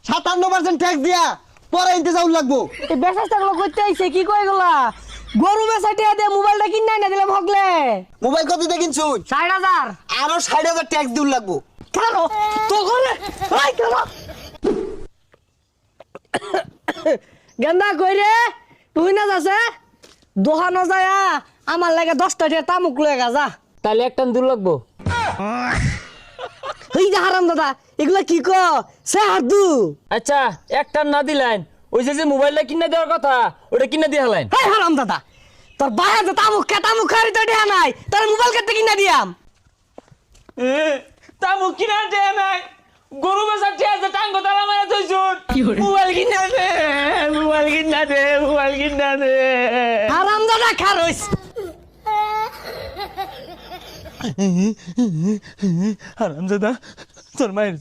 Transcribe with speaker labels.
Speaker 1: 57% tax দিয়া পরে ইন্তেজাম লাগবো।
Speaker 2: এই বেসাস টাকা করতে আইছে কি কই গলা গরু বেসাটিয়া দে মোবাইলটা কিনা না দিলাম হগলে
Speaker 1: মোবাইল কত দিয়ে কিনছুন?
Speaker 2: 60,000
Speaker 1: আরো 60,000 ট্যাক্স দিউল লাগবো।
Speaker 2: কারো তো করে আই কারো গেন্দা কই রে তুই না যাছে দোহানো যায়া আমার লাগে 10টা টাকা তামুক লয়ে গা যা
Speaker 3: তাহলে একটা দূর লাগবো।
Speaker 2: এই যে হারাম দাদা এগুলা কি ক সে হাদু
Speaker 3: আচ্ছা একটা না দিলেন ওই যে মোবাইলটা কিনে দেওয়ার কথা ওটা কিনে দিয়ে হলেন।
Speaker 2: এই হারাম দাদা তোর বাইরে তো তামুক খারি তো দেয়া নাই তোর মোবাইল কেটে কিনা দিয়াম
Speaker 3: তামু কিনা দেয় নাই গরু বেচার চেয়ে আছে টাঙ্গ তালা মারা থইছুন মোবাইল কিনা দে মোবাইল কিনা দে মোবাইল কিনা দে।
Speaker 2: হারাম দাদা খারইস
Speaker 3: হারামজাদা তোর মায়ের